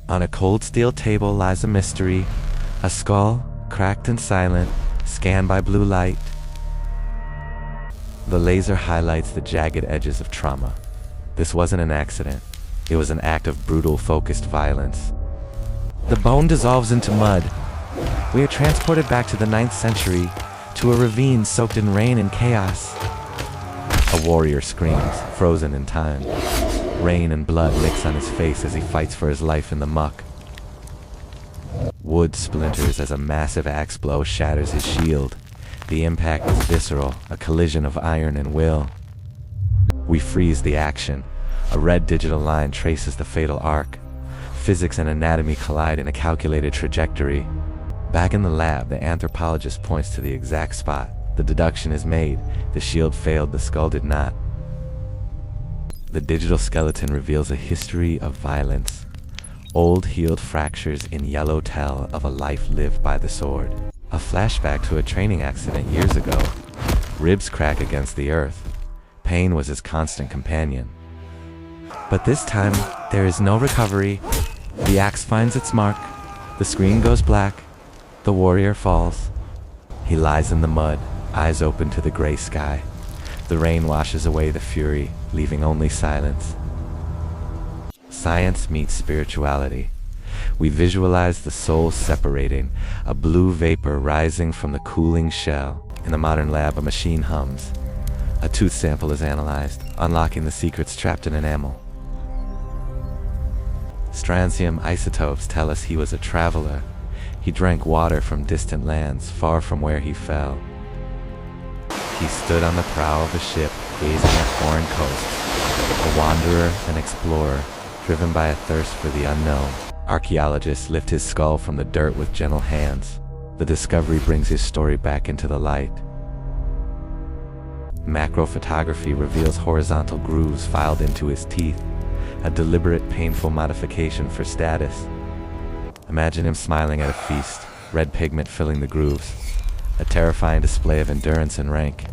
On a cold steel table lies a mystery, a skull, cracked and silent, scanned by blue light. The laser highlights the jagged edges of trauma. This wasn't an accident. It was an act of brutal, focused violence. The bone dissolves into mud. We are transported back to the 9th century, to a ravine soaked in rain and chaos. A warrior screams, frozen in time. Rain and blood mix on his face as he fights for his life in the muck. Wood splinters as a massive axe blow shatters his shield. The impact is visceral, a collision of iron and will. We freeze the action. A red digital line traces the fatal arc. Physics and anatomy collide in a calculated trajectory. Back in the lab, the anthropologist points to the exact spot. The deduction is made. The shield failed, the skull did not. The digital skeleton reveals a history of violence. Old healed fractures in yellow tell of a life lived by the sword. A flashback to a training accident years ago. Ribs crack against the earth. Pain was his constant companion. But this time, there is no recovery. The axe finds its mark. The screen goes black. The warrior falls. He lies in the mud, eyes open to the gray sky. The rain washes away the fury, leaving only silence. Science meets spirituality. We visualize the soul separating, a blue vapor rising from the cooling shell. In the modern lab, a machine hums. A tooth sample is analyzed, unlocking the secrets trapped in enamel. Strontium isotopes tell us he was a traveler. He drank water from distant lands, far from where he fell. He stood on the prow of a ship, gazing at foreign coasts, a wanderer and explorer, driven by a thirst for the unknown. Archaeologists lift his skull from the dirt with gentle hands. The discovery brings his story back into the light. Macro photography reveals horizontal grooves filed into his teeth, a deliberate, painful modification for status. Imagine him smiling at a feast, red pigment filling the grooves, a terrifying display of endurance and rank.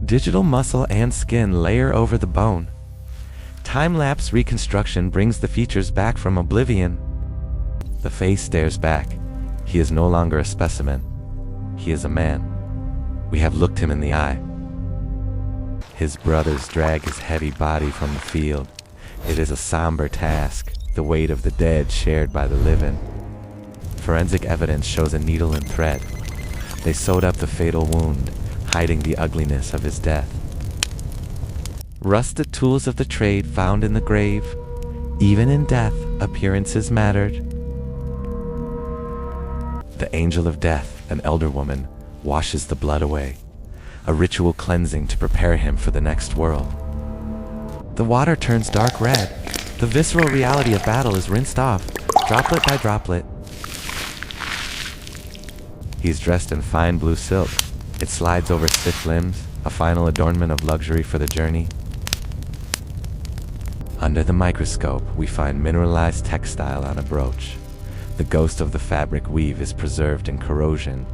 Digital muscle and skin layer over the bone. Time-lapse reconstruction brings the features back from oblivion. The face stares back. He is no longer a specimen. He is a man. We have looked him in the eye. His brothers drag his heavy body from the field. It is a somber task, the weight of the dead shared by the living. Forensic evidence shows a needle and thread. They sewed up the fatal wound, hiding the ugliness of his death. Rusted tools of the trade found in the grave. Even in death, appearances mattered. The angel of death, an elder woman, washes the blood away, a ritual cleansing to prepare him for the next world. The water turns dark red. The visceral reality of battle is rinsed off, droplet by droplet. He's dressed in fine blue silk. It slides over stiff limbs, a final adornment of luxury for the journey. Under the microscope, we find mineralized textile on a brooch. The ghost of the fabric weave is preserved in corrosion.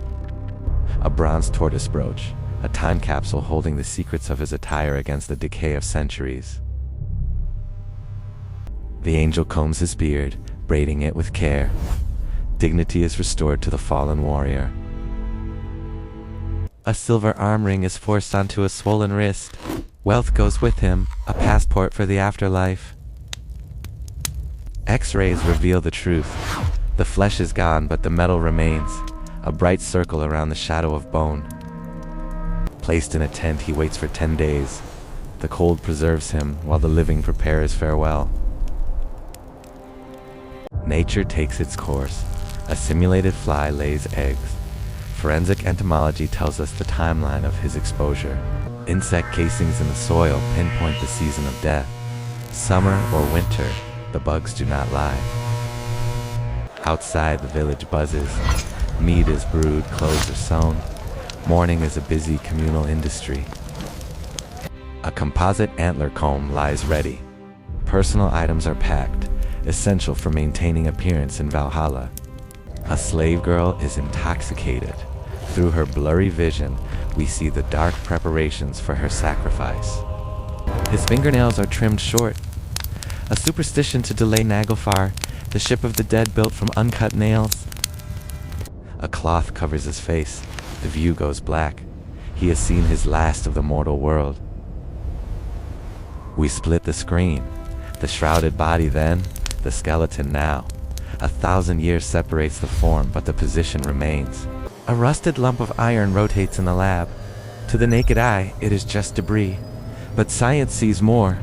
A bronze tortoise brooch, a time capsule holding the secrets of his attire against the decay of centuries. The angel combs his beard, braiding it with care. Dignity is restored to the fallen warrior. A silver arm ring is forced onto a swollen wrist. Wealth goes with him, a passport for the afterlife. X-rays reveal the truth. The flesh is gone, but the metal remains, a bright circle around the shadow of bone. Placed in a tent, he waits for 10 days. The cold preserves him, while the living prepare his farewell. Nature takes its course. A simulated fly lays eggs. Forensic entomology tells us the timeline of his exposure. Insect casings in the soil pinpoint the season of death. Summer or winter, the bugs do not lie. Outside, the village buzzes. Meat is brewed, clothes are sewn. Mourning is a busy communal industry. A composite antler comb lies ready. Personal items are packed, essential for maintaining appearance in Valhalla. A slave girl is intoxicated. Through her blurry vision, we see the dark preparations for her sacrifice. His fingernails are trimmed short. a superstition to delay Naglfar, the ship of the dead built from uncut nails. A cloth covers his face. The view goes black. He has seen his last of the mortal world. We split the screen. The shrouded body then, the skeleton now. 1,000 years separates the form, but the position remains. A rusted lump of iron rotates in the lab. To the naked eye, it is just debris. But science sees more.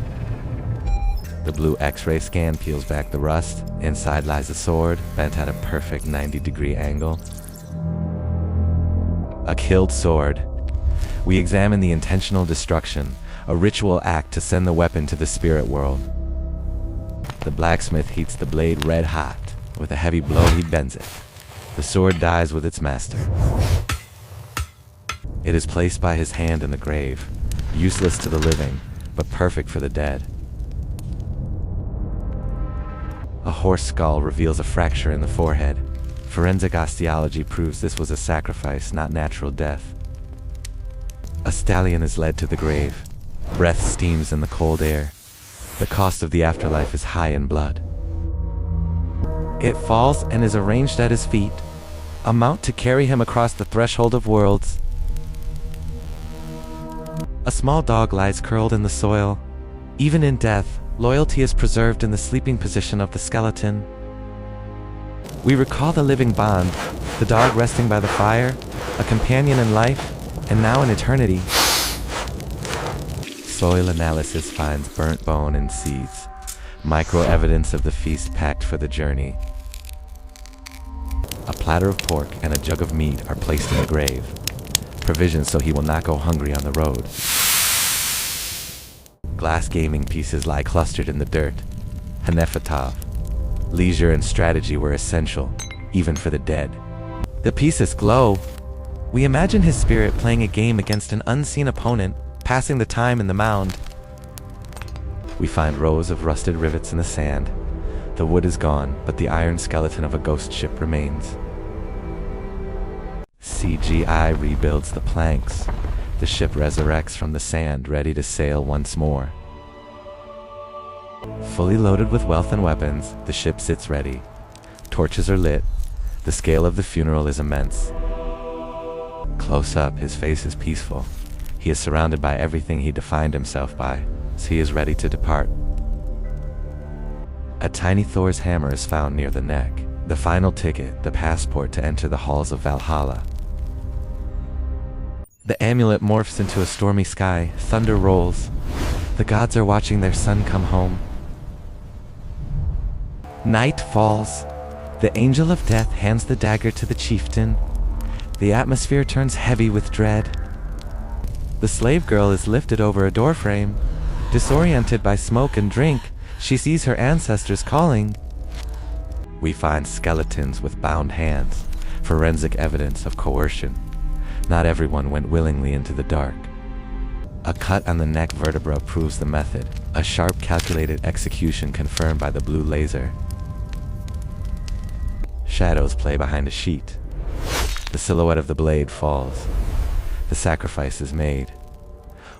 The blue X-ray scan peels back the rust. Inside lies a sword, bent at a perfect 90-degree angle. A killed sword. We examine the intentional destruction, a ritual act to send the weapon to the spirit world. The blacksmith heats the blade red hot. With a heavy blow, he bends it. The sword dies with its master. It is placed by his hand in the grave, useless to the living, but perfect for the dead. A horse skull reveals a fracture in the forehead. Forensic osteology proves this was a sacrifice, not natural death. A stallion is led to the grave. Breath steams in the cold air. The cost of the afterlife is high in blood. It falls and is arranged at his feet, a mount to carry him across the threshold of worlds. A small dog lies curled in the soil. Even in death, loyalty is preserved in the sleeping position of the skeleton. We recall the living bond, the dog resting by the fire, a companion in life, and now in eternity. Soil analysis finds burnt bone and seeds, micro-evidence of the feast packed for the journey. A platter of pork and a jug of meat are placed in the grave, provisions so he will not go hungry on the road. Glass gaming pieces lie clustered in the dirt. Hanefatov. Leisure and strategy were essential, even for the dead. The pieces glow. We imagine his spirit playing a game against an unseen opponent, passing the time in the mound. We find rows of rusted rivets in the sand. The wood is gone, but the iron skeleton of a ghost ship remains. CGI rebuilds the planks. The ship resurrects from the sand, ready to sail once more. Fully loaded with wealth and weapons, the ship sits ready. Torches are lit. The scale of the funeral is immense. Close up, his face is peaceful. He is surrounded by everything he defined himself by, so he is ready to depart. A tiny Thor's hammer is found near the neck, the final ticket, the passport to enter the halls of Valhalla. The amulet morphs into a stormy sky, thunder rolls. The gods are watching their son come home. Night falls. The angel of death hands the dagger to the chieftain. The atmosphere turns heavy with dread. The slave girl is lifted over a doorframe. Disoriented by smoke and drink, she sees her ancestors calling. We find skeletons with bound hands, forensic evidence of coercion. Not everyone went willingly into the dark. A cut on the neck vertebra proves the method, a sharp calculated execution confirmed by the blue laser. Shadows play behind a sheet. The silhouette of the blade falls. The sacrifice is made.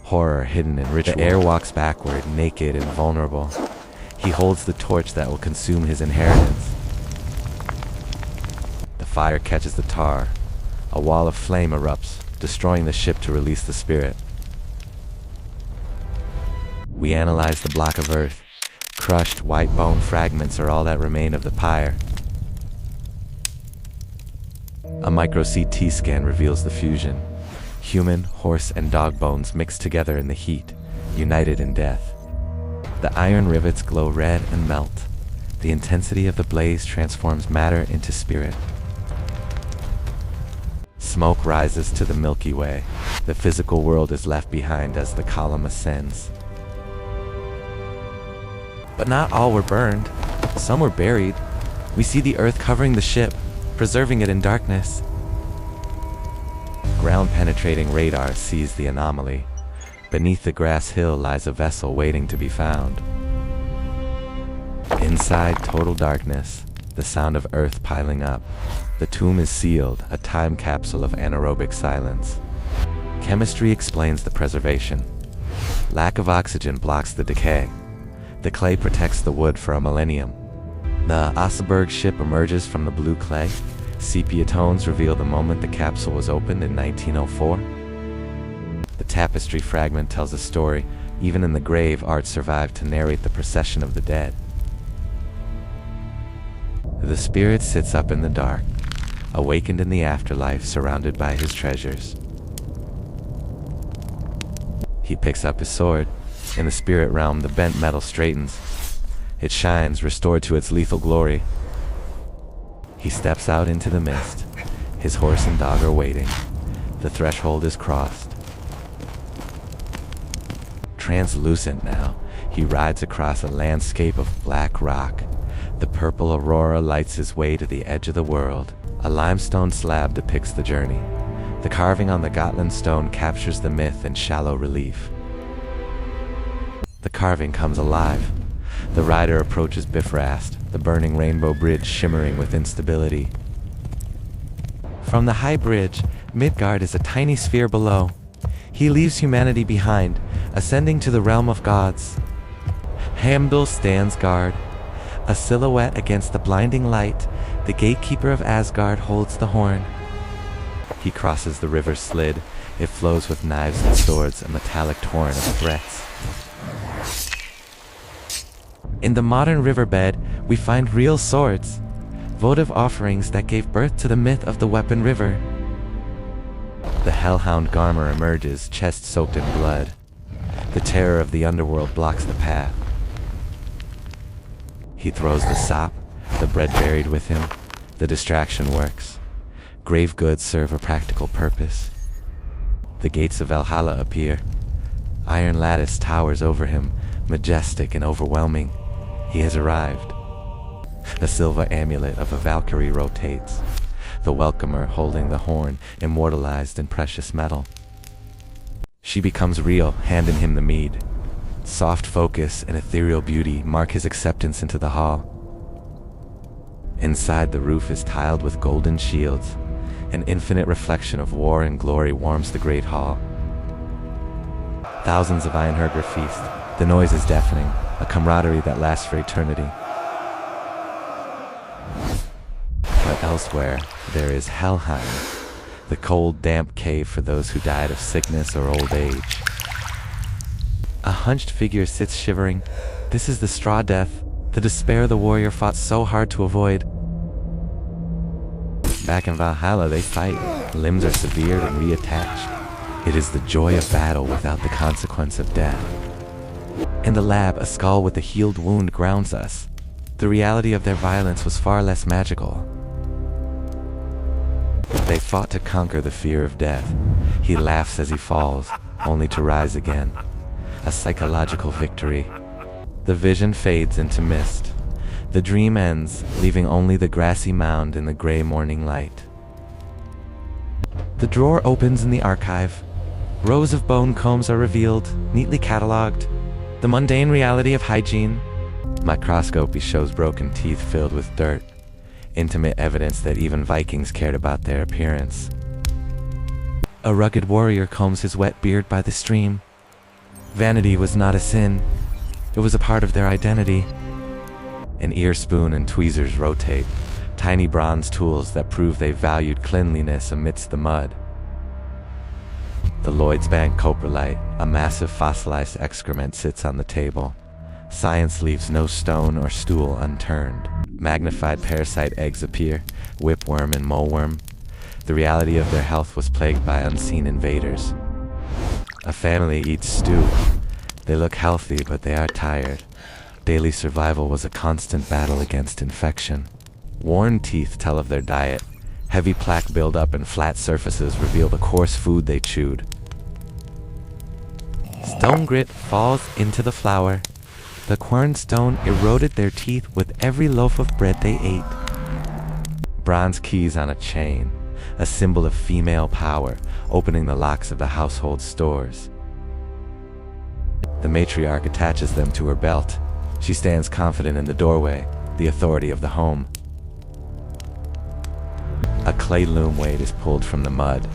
Horror hidden in ritual. The heir walks backward, naked and vulnerable. He holds the torch that will consume his inheritance. The fire catches the tar. A wall of flame erupts, destroying the ship to release the spirit. We analyze the block of earth. Crushed white bone fragments are all that remain of the pyre. A micro-CT scan reveals the fusion. Human, horse, and dog bones mixed together in the heat, united in death. The iron rivets glow red and melt. The intensity of the blaze transforms matter into spirit. Smoke rises to the Milky Way. The physical world is left behind as the column ascends. But not all were burned. Some were buried. We see the earth covering the ship, preserving it in darkness. Ground-penetrating radar sees the anomaly. Beneath the grass hill lies a vessel waiting to be found. Inside, total darkness, the sound of earth piling up. The tomb is sealed, a time capsule of anaerobic silence. Chemistry explains the preservation. Lack of oxygen blocks the decay. The clay protects the wood for a millennium. The Oseberg ship emerges from the blue clay. Sepia tones reveal the moment the capsule was opened in 1904. The tapestry fragment tells a story. Even in the grave, art survived to narrate the procession of the dead. The spirit sits up in the dark, awakened in the afterlife, surrounded by his treasures. He picks up his sword. In the spirit realm, the bent metal straightens. It shines, restored to its lethal glory. He steps out into the mist. His horse and dog are waiting. The threshold is crossed. Translucent now, he rides across a landscape of black rock. The purple aurora lights his way to the edge of the world. A limestone slab depicts the journey. The carving on the Gotland stone captures the myth in shallow relief. The carving comes alive. The rider approaches Bifrost, the burning rainbow bridge shimmering with instability. From the high bridge, Midgard is a tiny sphere below. He leaves humanity behind, ascending to the realm of gods. Heimdall stands guard. A silhouette against the blinding light, the gatekeeper of Asgard holds the horn. He crosses the river Slid. It flows with knives and swords, a metallic torrent of threats. In the modern riverbed, we find real swords, votive offerings that gave birth to the myth of the weapon river. The hellhound Garmer emerges, chest soaked in blood. The terror of the underworld blocks the path. He throws the sop, the bread buried with him. The distraction works. Grave goods serve a practical purpose. The gates of Valhalla appear. Iron lattice towers over him, majestic and overwhelming. He has arrived. The silver amulet of a Valkyrie rotates. The welcomer holding the horn, immortalized in precious metal. She becomes real, handing him the mead. Soft focus and ethereal beauty mark his acceptance into the hall. Inside, the roof is tiled with golden shields. An infinite reflection of war and glory warms the great hall. Thousands of Einherjar feast. The noise is deafening, a camaraderie that lasts for eternity. But elsewhere, there is Helheim, the cold, damp cave for those who died of sickness or old age. A hunched figure sits shivering. This is the straw death, the despair the warrior fought so hard to avoid. Back in Valhalla, they fight. Limbs are severed and reattached. It is the joy of battle without the consequence of death. In the lab, a skull with a healed wound grounds us. The reality of their violence was far less magical. They fought to conquer the fear of death. He laughs as he falls, only to rise again. A psychological victory. The vision fades into mist. The dream ends, leaving only the grassy mound in the gray morning light. The drawer opens in the archive. Rows of bone combs are revealed, neatly catalogued. The mundane reality of hygiene. Microscopy shows broken teeth filled with dirt. Intimate evidence that even Vikings cared about their appearance. A rugged warrior combs his wet beard by the stream. Vanity was not a sin. It was a part of their identity. An ear spoon and tweezers rotate, tiny bronze tools that prove they valued cleanliness amidst the mud. The Lloyd's Bank coprolite, a massive fossilized excrement, sits on the table. Science leaves no stone or stool unturned. Magnified parasite eggs appear, whipworm and moleworm. The reality of their health was plagued by unseen invaders. A family eats stew. They look healthy, but they are tired. Daily survival was a constant battle against infection. Worn teeth tell of their diet. Heavy plaque buildup and flat surfaces reveal the coarse food they chewed. Stone grit falls into the flour. The quernstone eroded their teeth with every loaf of bread they ate. Bronze keys on a chain, a symbol of female power, opening the locks of the household stores. The matriarch attaches them to her belt. She stands confident in the doorway, the authority of the home. A clay loom weight is pulled from the mud,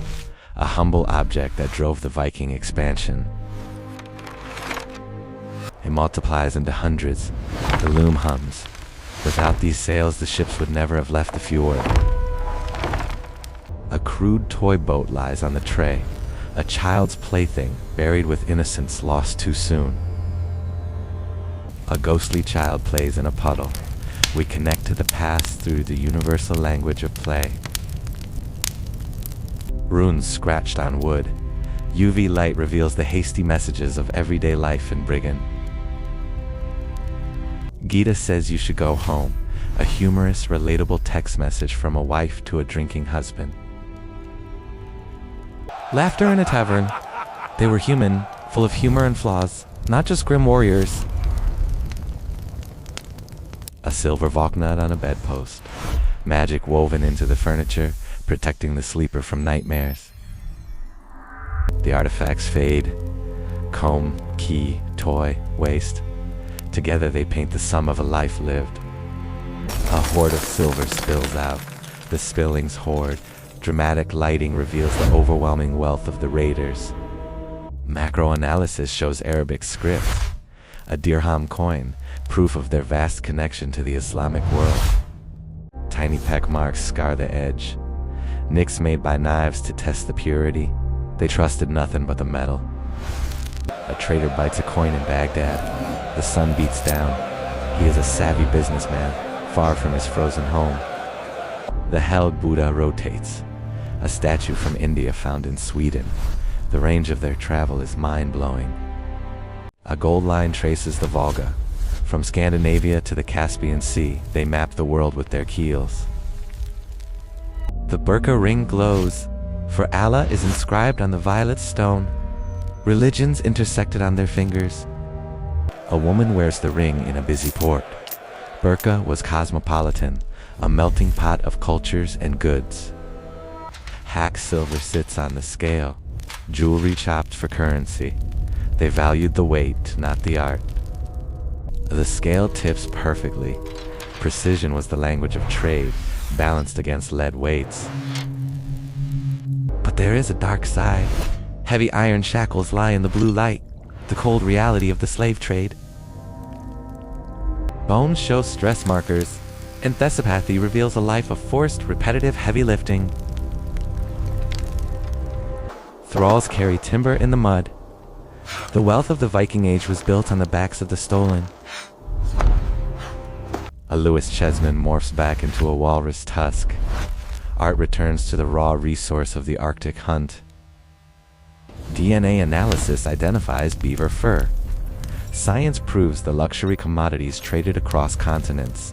a humble object that drove the Viking expansion. It multiplies into hundreds. The loom hums. Without these sails, the ships would never have left the fjord. A crude toy boat lies on the tray, a child's plaything buried with innocence lost too soon. A ghostly child plays in a puddle. We connect to the past through the universal language of play. Runes scratched on wood. UV light reveals the hasty messages of everyday life in Brigand. Gita says you should go home, a humorous, relatable text message from a wife to a drinking husband. Laughter in a tavern. They were human, full of humor and flaws, not just grim warriors. A silver Valknut on a bedpost. Magic woven into the furniture, protecting the sleeper from nightmares. The artifacts fade. Comb, key, toy, waste. Together they paint the sum of a life lived. A hoard of silver spills out. The spillings hoard. Dramatic lighting reveals the overwhelming wealth of the raiders. Macro analysis shows Arabic script. A dirham coin, proof of their vast connection to the Islamic world. Tiny peck marks scar the edge. Nicks made by knives to test the purity. They trusted nothing but the metal. A trader bites a coin in Baghdad. The sun beats down. He is a savvy businessman, far from his frozen home. The held Buddha rotates. A statue from India found in Sweden. The range of their travel is mind-blowing. A gold line traces the Volga. From Scandinavia to the Caspian Sea, they map the world with their keels. The Burqa ring glows, for Allah is inscribed on the violet stone. Religions intersected on their fingers. A woman wears the ring in a busy port. Burqa was cosmopolitan, a melting pot of cultures and goods. Hack silver sits on the scale, jewelry chopped for currency. They valued the weight, not the art. The scale tips perfectly. Precision was the language of trade, balanced against lead weights. But there is a dark side. Heavy iron shackles lie in the blue light, the cold reality of the slave trade. Bones show stress markers. Enthesopathy reveals a life of forced, repetitive heavy lifting. Thralls carry timber in the mud. The wealth of the Viking Age was built on the backs of the stolen. A Lewis Chesman morphs back into a walrus tusk. Art returns to the raw resource of the Arctic hunt. DNA analysis identifies beaver fur. Science proves the luxury commodities traded across continents.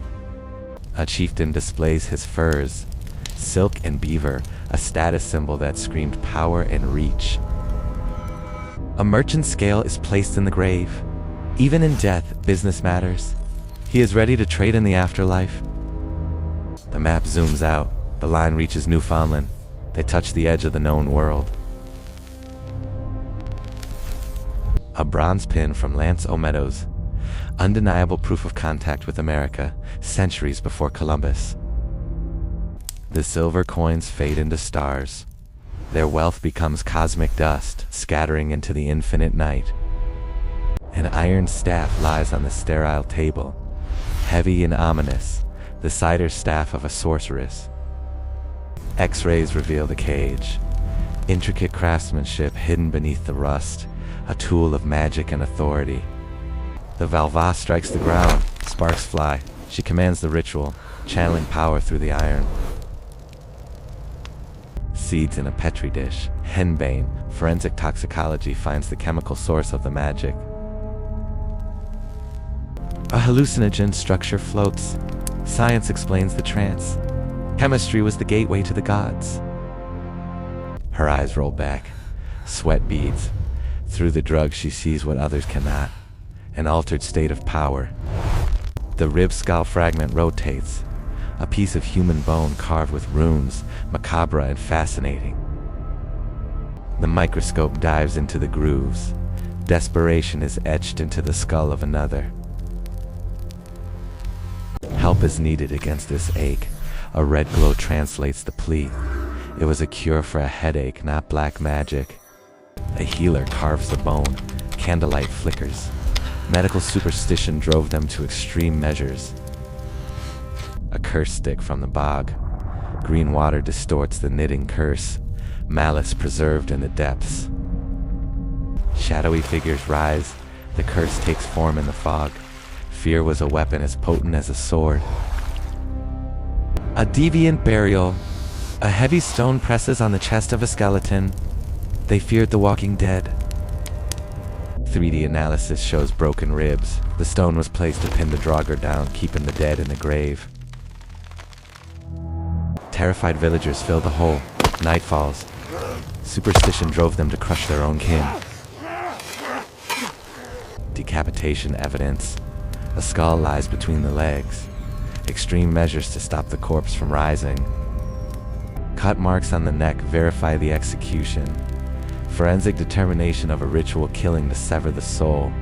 A chieftain displays his furs. Silk and beaver, a status symbol that screamed power and reach. A merchant's scale is placed in the grave. Even in death, business matters. He is ready to trade in the afterlife. The map zooms out. The line reaches Newfoundland. They touch the edge of the known world. A bronze pin from Lance O'Meadows. Undeniable proof of contact with America, centuries before Columbus. The silver coins fade into stars. Their wealth becomes cosmic dust, scattering into the infinite night. An iron staff lies on the sterile table, heavy and ominous, the cider staff of a sorceress. X-rays reveal the cage, intricate craftsmanship hidden beneath the rust, a tool of magic and authority. The Valva strikes the ground, sparks fly. She commands the ritual, channeling power through the iron. Seeds in a petri dish. Henbane, forensic toxicology, finds the chemical source of the magic. A hallucinogen structure floats. Science explains the trance. Chemistry was the gateway to the gods. Her eyes roll back. Sweat beads. Through the drug she sees what others cannot. An altered state of power. The rib skull fragment rotates. A piece of human bone carved with runes, macabre and fascinating. The microscope dives into the grooves. Desperation is etched into the skull of another. Help is needed against this ache. A red glow translates the plea. It was a cure for a headache, not black magic. A healer carves the bone. Candlelight flickers. Medical superstition drove them to extreme measures. A curse stick from the bog. Green water distorts the knitting curse. Malice preserved in the depths. Shadowy figures rise. The curse takes form in the fog. Fear was a weapon as potent as a sword. A deviant burial. A heavy stone presses on the chest of a skeleton. They feared the walking dead. 3D analysis shows broken ribs. The stone was placed to pin the Draugr down, keeping the dead in the grave. Terrified villagers fill the hole. Night falls. Superstition drove them to crush their own kin. Decapitation evidence. A skull lies between the legs. Extreme measures to stop the corpse from rising. Cut marks on the neck verify the execution. Forensic determination of a ritual killing to sever the soul.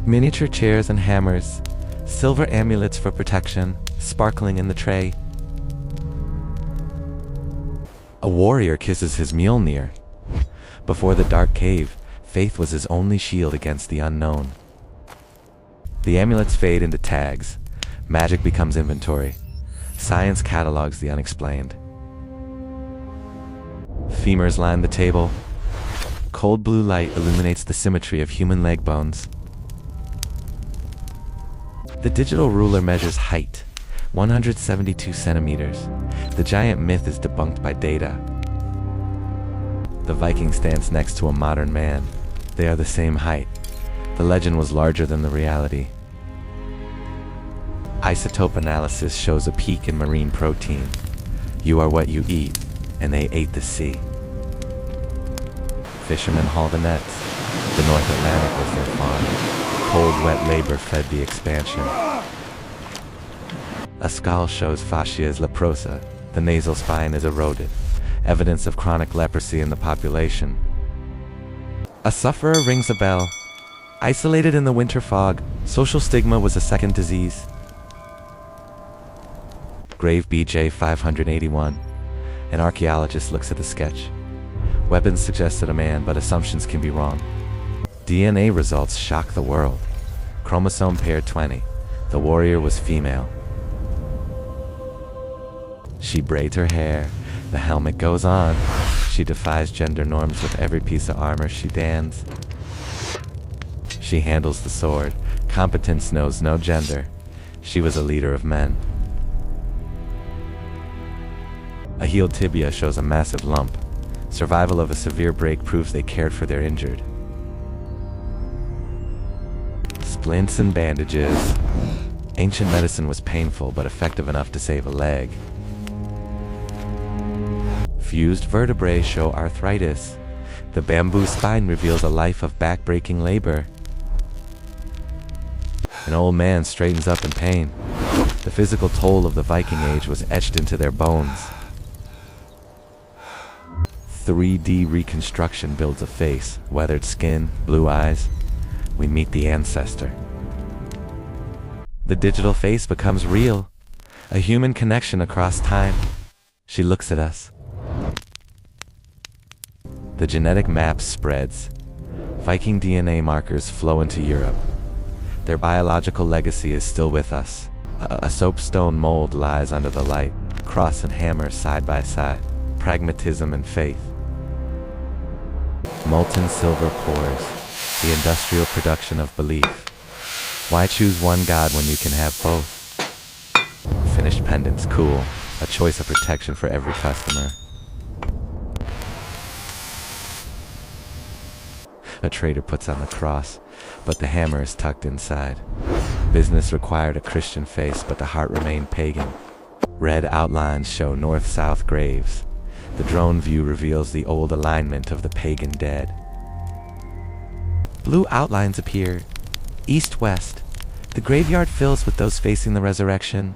Miniature chairs and hammers. Silver amulets for protection, sparkling in the tray. A warrior kisses his Mjolnir. Before the dark cave, faith was his only shield against the unknown. The amulets fade into tags. Magic becomes inventory. Science catalogs the unexplained. Femurs line the table. Cold blue light illuminates the symmetry of human leg bones. The digital ruler measures height, 172 centimeters. The giant myth is debunked by data. The Viking stands next to a modern man. They are the same height. The legend was larger than the reality. Isotope analysis shows a peak in marine protein. You are what you eat, and they ate the sea. Fishermen haul the nets. The North Atlantic was their farm. Cold, wet labor fed the expansion. A skull shows fascias leprosa. The nasal spine is eroded. Evidence of chronic leprosy in the population. A sufferer rings a bell. Isolated in the winter fog, social stigma was a second disease. Grave BJ 581. An archaeologist looks at the sketch. Weapons suggested a man, but assumptions can be wrong. DNA results shock the world. Chromosome pair 20. The warrior was female. She braids her hair. The helmet goes on. She defies gender norms with every piece of armor she dons. She handles the sword. Competence knows no gender. She was a leader of men. A healed tibia shows a massive lump. Survival of a severe break proves they cared for their injured. Splints and bandages. Ancient medicine was painful but effective enough to save a leg. Fused vertebrae show arthritis. The bamboo spine reveals a life of back-breaking labor. An old man straightens up in pain. The physical toll of the Viking age was etched into their bones. 3D reconstruction builds a face, weathered skin, blue eyes. We meet the ancestor. The digital face becomes real, a human connection across time. She looks at us. The genetic map spreads. Viking DNA markers flow into Europe. Their biological legacy is still with us. A soapstone mold lies under the light, cross and hammer side by side, pragmatism and faith. Molten silver pours, the industrial production of belief. Why choose one god when you can have both? Finished pendants cool, a choice of protection for every customer. A trader puts on the cross, but the hammer is tucked inside. Business required a Christian face, but the heart remained pagan. Red outlines show north-south graves. The drone view reveals the old alignment of the pagan dead. Blue outlines appear, east-west. The graveyard fills with those facing the resurrection.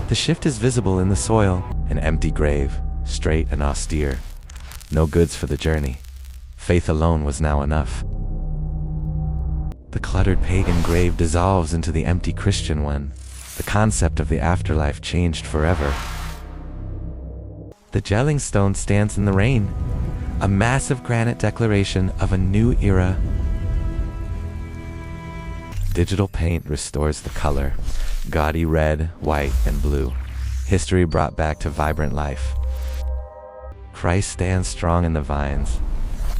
The shift is visible in the soil. An empty grave, straight and austere. No goods for the journey. Faith alone was now enough. The cluttered pagan grave dissolves into the empty Christian one. The concept of the afterlife changed forever. The gelling stone stands in the rain, a massive granite declaration of a new era. Digital paint restores the color, gaudy red, white, and blue. History brought back to vibrant life. Christ stands strong in the vines.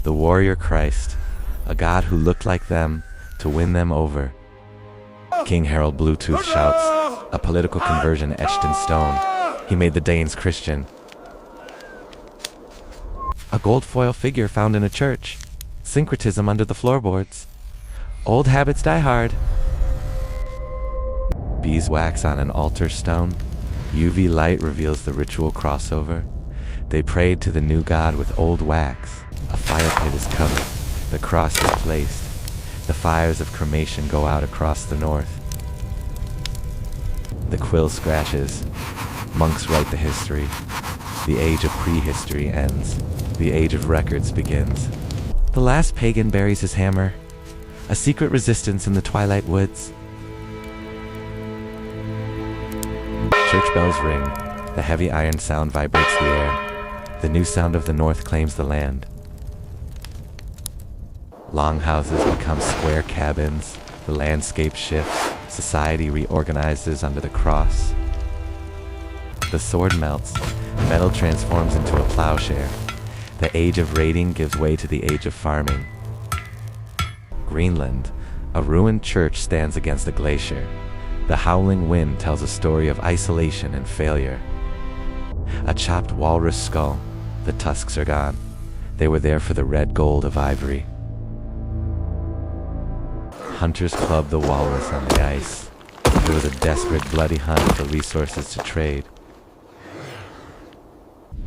The warrior Christ, a god who looked like them to win them over. King Harold Bluetooth shouts, a political conversion etched in stone. He made the Danes Christian. A gold foil figure found in a church. Syncretism under the floorboards. Old habits die hard. Beeswax on an altar stone. UV light reveals the ritual crossover. They prayed to the new god with old wax. A fire pit is covered. The cross is placed. The fires of cremation go out across the north. The quill scratches. Monks write the history. The age of prehistory ends. The age of records begins. The last pagan buries his hammer. A secret resistance in the twilight woods. Church bells ring. The heavy iron sound vibrates the air. The new sound of the north claims the land. Longhouses become square cabins. The landscape shifts. Society reorganizes under the cross. The sword melts. Metal transforms into a plowshare. The age of raiding gives way to the age of farming. Greenland, a ruined church stands against a glacier. The howling wind tells a story of isolation and failure. A chopped walrus skull. The tusks are gone. They were there for the red gold of ivory. Hunters clubbed the walrus on the ice. It was a desperate, bloody hunt for resources to trade.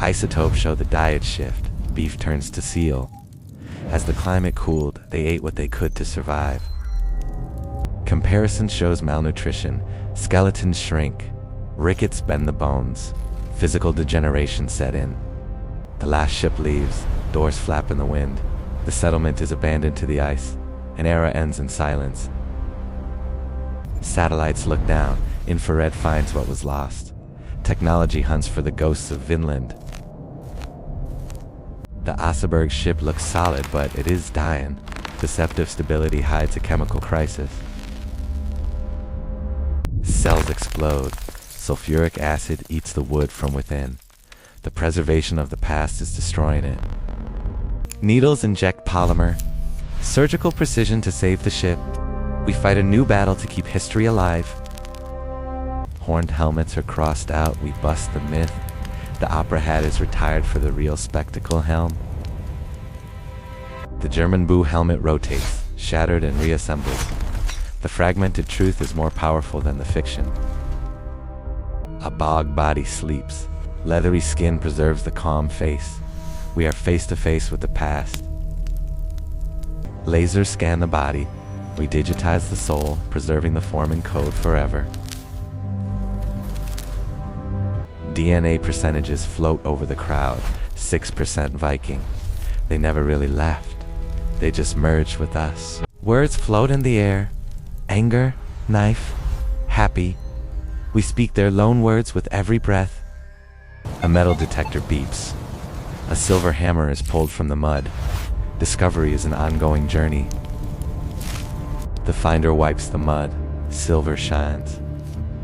Isotopes show the diet shift. Beef turns to seal. As the climate cooled, they ate what they could to survive. Comparison shows malnutrition. Skeletons shrink. Rickets bend the bones. Physical degeneration set in. The last ship leaves. Doors flap in the wind. The settlement is abandoned to the ice. An era ends in silence. Satellites look down. Infrared finds what was lost. Technology hunts for the ghosts of Vinland. The Oseberg ship looks solid, but it is dying. Deceptive stability hides a chemical crisis. Cells explode. Sulfuric acid eats the wood from within. The preservation of the past is destroying it. Needles inject polymer. Surgical precision to save the ship. We fight a new battle to keep history alive. Horned helmets are crossed out. We bust the myth. The opera hat is retired for the real spectacle helm. The German Boo helmet rotates, shattered and reassembled. The fragmented truth is more powerful than the fiction. A bog body sleeps. Leathery skin preserves the calm face. We are face to face with the past. Lasers scan the body. We digitize the soul, preserving the form and code forever. DNA percentages float over the crowd. 6% Viking. They never really left. They just merged with us. Words float in the air. Anger, knife, happy. We speak their lone words with every breath. A metal detector beeps. A silver hammer is pulled from the mud. Discovery is an ongoing journey. The finder wipes the mud. Silver shines.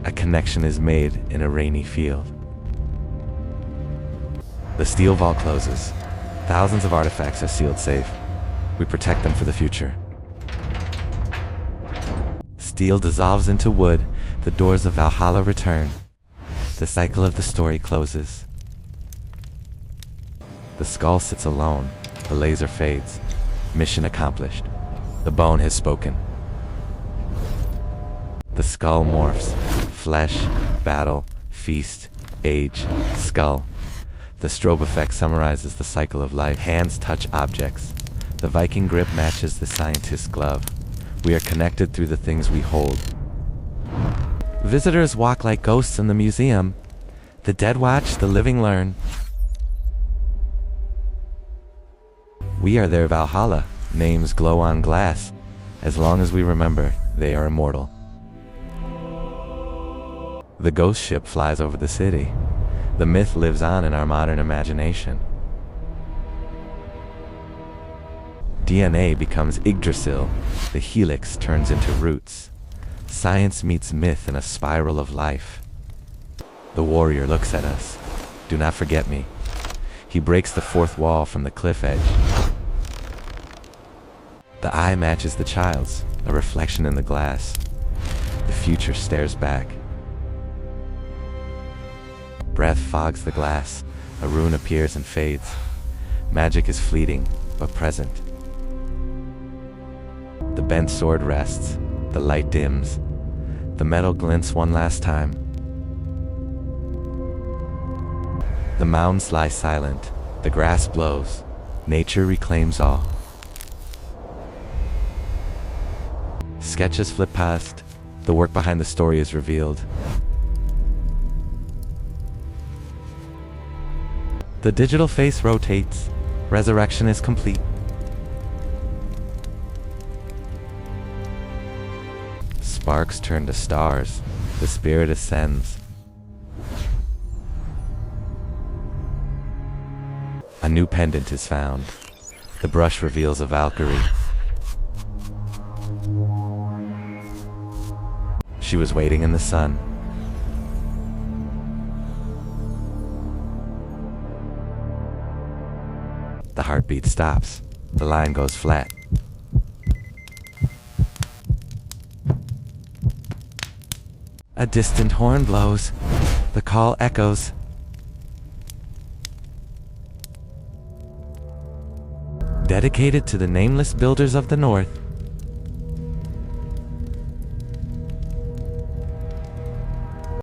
A connection is made in a rainy field. The steel vault closes. Thousands of artifacts are sealed safe. We protect them for the future. Steel dissolves into wood. The doors of Valhalla return. The cycle of the story closes. The skull sits alone. The laser fades. Mission accomplished. The bone has spoken. The skull morphs. Flesh, battle, feast, age, skull. The strobe effect summarizes the cycle of life. Hands touch objects. The Viking grip matches the scientist's glove. We are connected through the things we hold. Visitors walk like ghosts in the museum. The dead watch, the living learn. We are their Valhalla. Names glow on glass. As long as we remember, they are immortal. The ghost ship flies over the city. The myth lives on in our modern imagination. DNA becomes Yggdrasil, the helix turns into roots. Science meets myth in a spiral of life. The warrior looks at us. Do not forget me. He breaks the fourth wall from the cliff edge. The eye matches the child's, a reflection in the glass. The future stares back. Breath fogs the glass. A rune appears and fades. Magic is fleeting, but present. The bent sword rests. The light dims. The metal glints one last time. The mounds lie silent. The grass blows. Nature reclaims all. Sketches flip past. The work behind the story is revealed. The digital face rotates. Resurrection is complete. Sparks turn to stars. The spirit ascends. A new pendant is found. The brush reveals a Valkyrie. She was waiting in the sun. The heartbeat stops. The line goes flat. A distant horn blows. The call echoes. Dedicated to the nameless builders of the North.